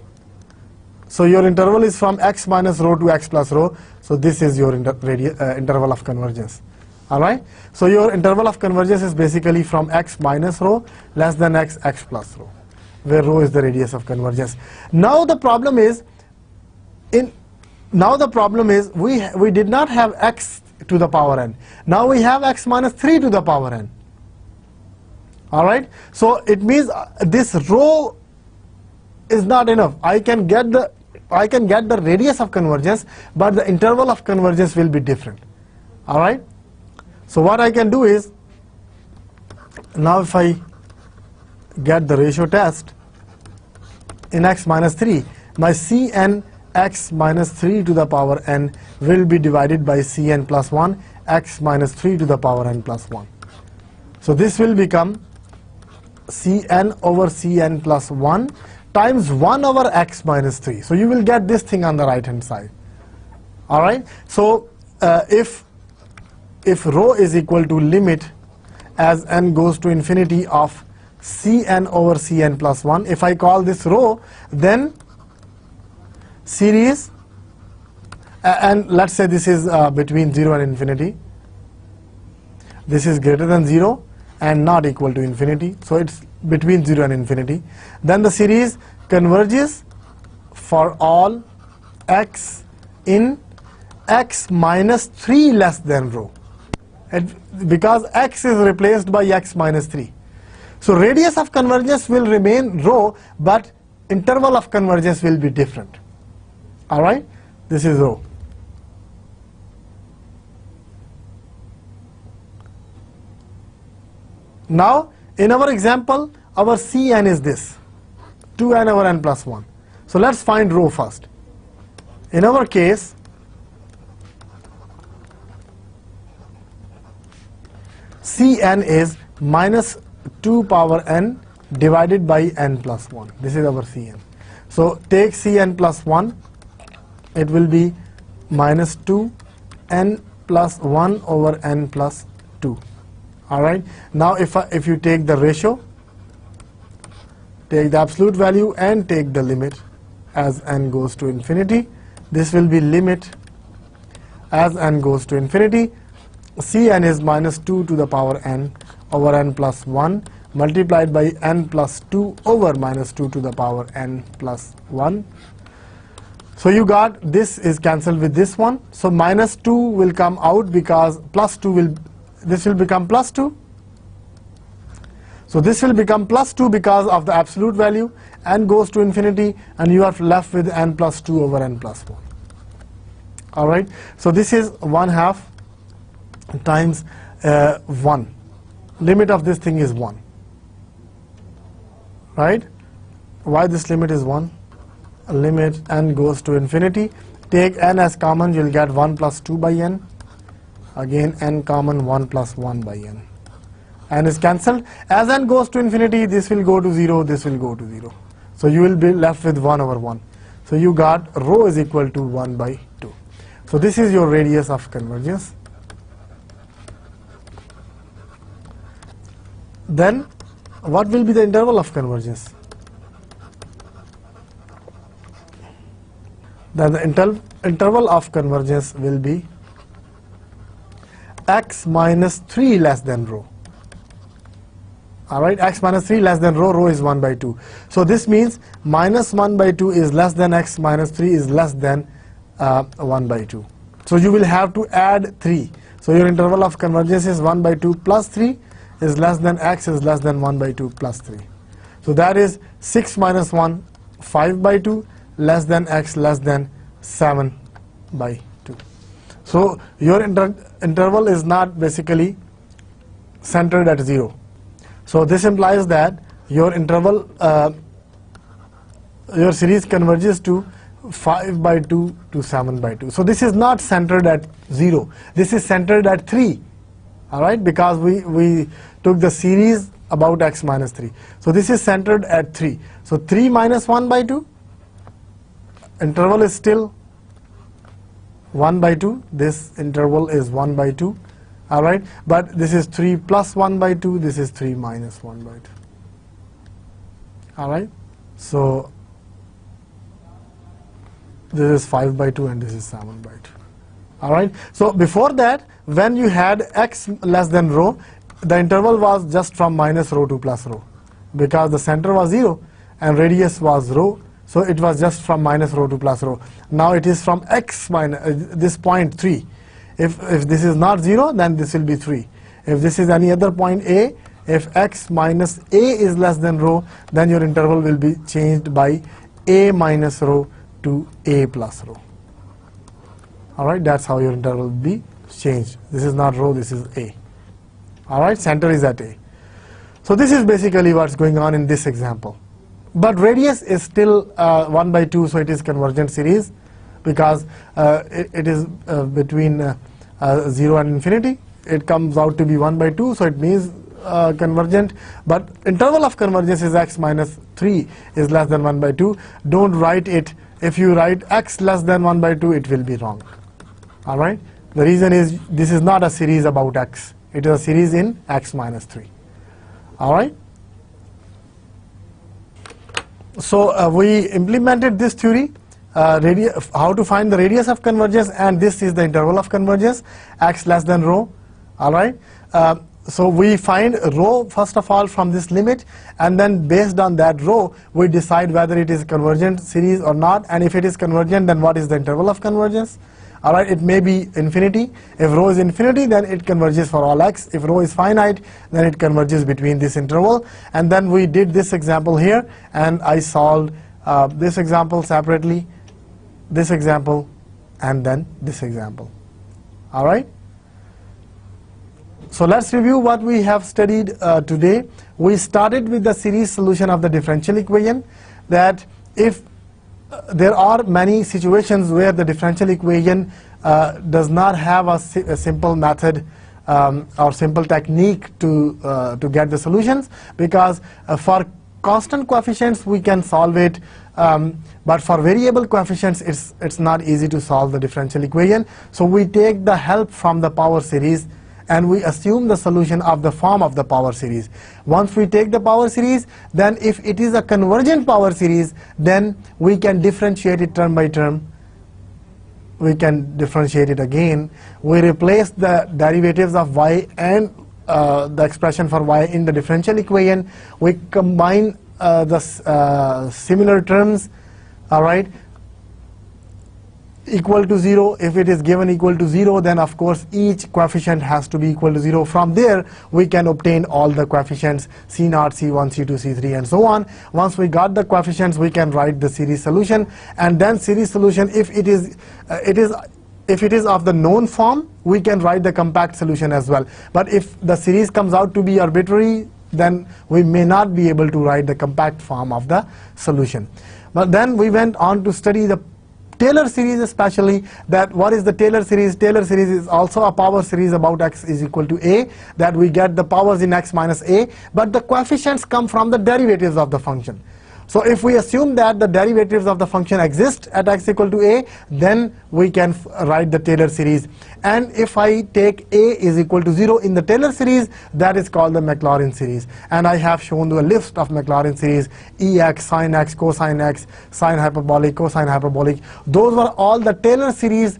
[SPEAKER 1] So your interval is from x minus rho to x plus rho. So this is your interval of convergence. Alright? So your interval of convergence is basically from x minus rho less than x plus rho, where rho is the radius of convergence. Now the problem is, we did not have x to the power n. Now we have x minus 3 to the power n. Alright? So it means this rho is not enough. I can get the radius of convergence, but the interval of convergence will be different. Alright? So what I can do is, now if I get the ratio test in x minus 3, my Cn x minus 3 to the power n will be divided by Cn plus 1 x minus 3 to the power n plus 1. So this will become Cn over Cn plus 1 times 1 over x minus 3. So you will get this thing on the right hand side. Alright? So if rho is equal to limit as n goes to infinity of Cn over Cn plus 1, if I call this rho, then series, and let's say this is between 0 and infinity, this is greater than 0 and not equal to infinity, so it's between 0 and infinity, then the series converges for all x in x minus 3 less than rho, because x is replaced by x minus 3. So radius of convergence will remain rho, but interval of convergence will be different. Alright? This is rho. Now in our example, our Cn is this 2n over n plus 1. So let's find rho first. In our case, Cn is minus 2 power n divided by n plus 1. This is our Cn. So take Cn plus 1, it will be minus 2 n plus 1 over n plus 2. Alright, now if you take the ratio, take the absolute value and take the limit as n goes to infinity, this will be limit as n goes to infinity. Cn is minus 2 to the power n over n plus 1 multiplied by n plus 2 over minus 2 to the power n plus 1. So you got this is cancelled with this one. So minus 2 will come out because plus 2 will, this will become plus 2. So this will become plus 2 because of the absolute value. N goes to infinity and you are left with n plus 2 over n plus 1. Alright, so this is 1/2 times 1. Limit of this thing is 1. Right? Why this limit is 1? Limit n goes to infinity. Take n as common, you will get 1 plus 2 by n. Again n common, 1 plus 1 by n. N is cancelled. As n goes to infinity, this will go to 0, this will go to 0. So you will be left with 1 over 1. So you got rho is equal to 1 by 2. So this is your radius of convergence. Then what will be the interval of convergence? Then the interval of convergence will be x minus 3 less than rho. Alright, x minus 3 less than rho, rho is 1 by 2. So this means minus 1 by 2 is less than x minus 3 is less than 1 by 2. So you will have to add 3. So your interval of convergence is 1 by 2 plus 3 is less than x is less than 1 by 2 plus 3. So that is 6 minus 1, 5 by 2 less than x less than 7 by 2. So your interval is not basically centered at 0. So this implies that your interval, your series converges to 5 by 2 to 7 by 2. So this is not centered at 0. This is centered at 3. Alright, because we took the series about x minus 3. So this is centered at 3. So 3 minus 1 by 2, interval is still 1 by 2. This interval is 1 by 2. Alright, but this is 3 plus 1 by 2, this is 3 minus 1 by 2. Alright, so this is 5 by 2 and this is 7 by 2. Alright, so before that, when you had x less than rho, the interval was just from minus rho to plus rho, because the center was 0 and radius was rho, so it was just from minus rho to plus rho. Now it is from x minus this point 3. If this is not 0, then this will be 3. If this is any other point a, if x minus a is less than rho, then your interval will be changed by a minus rho to a plus rho. Alright, that's how your interval will be changed. This is not rho, this is a. Alright, center is at a. So this is basically what's going on in this example. But radius is still 1 by 2, so it is convergent series, because it is between 0 and infinity. It comes out to be 1 by 2, so it means convergent. But interval of convergence is x minus 3 is less than 1 by 2. Don't write it. If you write x less than 1 by 2, it will be wrong. Alright? The reason is this is not a series about x. It is a series in x minus 3. Alright? So we implemented this theory, how to find the radius of convergence, and this is the interval of convergence, x less than rho. Alright? So we find rho first of all from this limit, and then based on that rho we decide whether it is convergent series or not, and if it is convergent, then what is the interval of convergence. Alright, it may be infinity. If rho is infinity, then it converges for all x. If rho is finite, then it converges between this interval. And then we did this example here, and I solved this example separately, this example, and then this example. Alright? So let's review what we have studied today. We started with the series solution of the differential equation, that if there are many situations where the differential equation does not have a simple method or simple technique to get the solutions, because for constant coefficients we can solve it, but for variable coefficients it's not easy to solve the differential equation. So we take the help from the power series and we assume the solution of the form of the power series. Once we take the power series, then if it is a convergent power series, then we can differentiate it term by term. We can differentiate it again. We replace the derivatives of y and the expression for y in the differential equation. We combine the similar terms, all right, equal to 0. If it is given equal to 0, then of course each coefficient has to be equal to 0. From there we can obtain all the coefficients C0, C1, C2, C3 and so on. Once we got the coefficients, we can write the series solution, and then series solution, if it is of the known form, we can write the compact solution as well. But if the series comes out to be arbitrary, then we may not be able to write the compact form of the solution. But then we went on to study the Taylor series, especially that what is the Taylor series. Taylor series is also a power series about x is equal to a, that we get the powers in x minus a, but the coefficients come from the derivatives of the function. So if we assume that the derivatives of the function exist at x equal to a, then we can write the Taylor series. And if I take a is equal to 0 in the Taylor series, that is called the Maclaurin series. And I have shown the list of Maclaurin series: ex, sin x, cosine x, sine hyperbolic, cosine hyperbolic. Those were all the Taylor series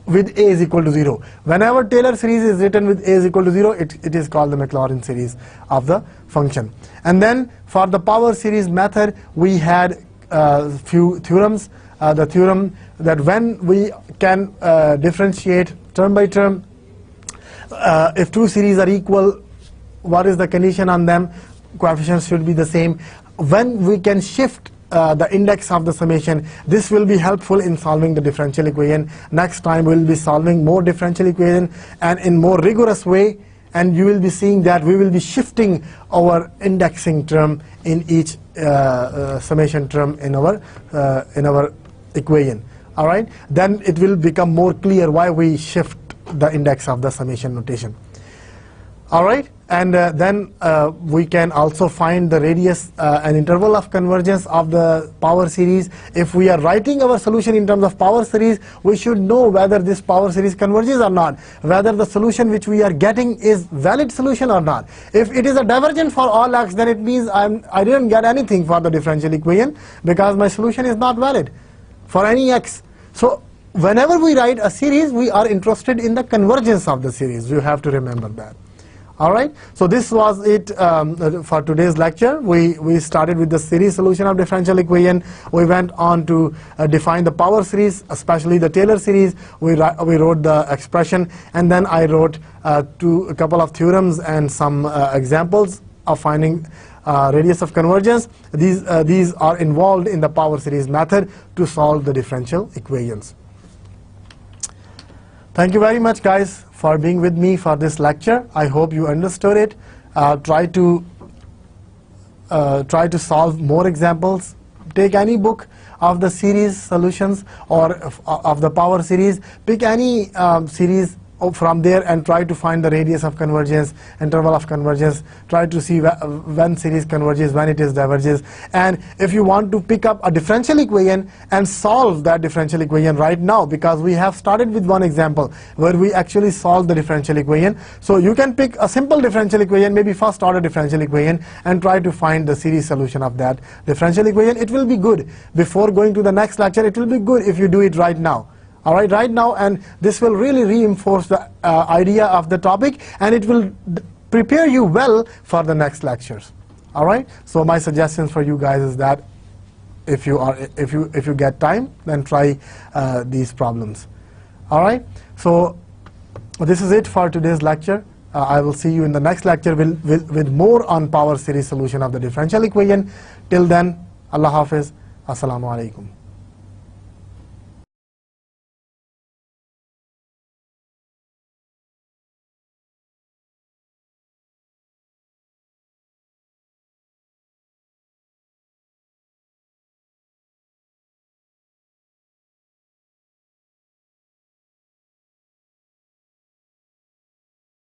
[SPEAKER 1] with a is equal to 0. Whenever Taylor series is written with a is equal to 0, it is called the Maclaurin series of the function. And then for the power series method, we had few theorems. The theorem that when we can differentiate term by term, if two series are equal, what is the condition on them? Coefficients should be the same. When we can shift the index of the summation, this will be helpful in solving the differential equation. Next time we will be solving more differential equation and in more rigorous way, and you will be seeing that we will be shifting our indexing term in each summation term in our equation. All right, then it will become more clear why we shift the index of the summation notation. All right, and then we can also find the radius and interval of convergence of the power series. If we are writing our solution in terms of power series, we should know whether this power series converges or not, whether the solution which we are getting is valid solution or not. If it is a divergent for all x, then it means I didn't get anything for the differential equation, because my solution is not valid for any x. So whenever we write a series, we are interested in the convergence of the series. You have to remember that. All right, so this was it for today's lecture. We started with the series solution of differential equation. We went on to define the power series, especially the Taylor series. We wrote the expression, and then I wrote a couple of theorems and some examples of finding radius of convergence. These are involved in the power series method to solve the differential equations. Thank you very much, guys, for being with me for this lecture. I hope you understood it. Try to solve more examples. Take any book of the series solutions or of the power series. Pick any series from there and try to find the radius of convergence, interval of convergence. Try to see when series converges, when it is diverges. And if you want to pick up a differential equation and solve that differential equation right now, because we have started with one example where we actually solved the differential equation. So you can pick a simple differential equation, maybe first order differential equation, and try to find the series solution of that differential equation. It will be good. Before going to the next lecture, it will be good if you do it right now. All right, right now, and this will really reinforce the idea of the topic, and it will prepare you well for the next lectures. All right. So my suggestions for you guys is that if you get time, then try these problems. All right. So this is it for today's lecture. I will see you in the next lecture with more on power series solution of the differential equation. Till then, Allah Hafiz. Assalamu alaikum.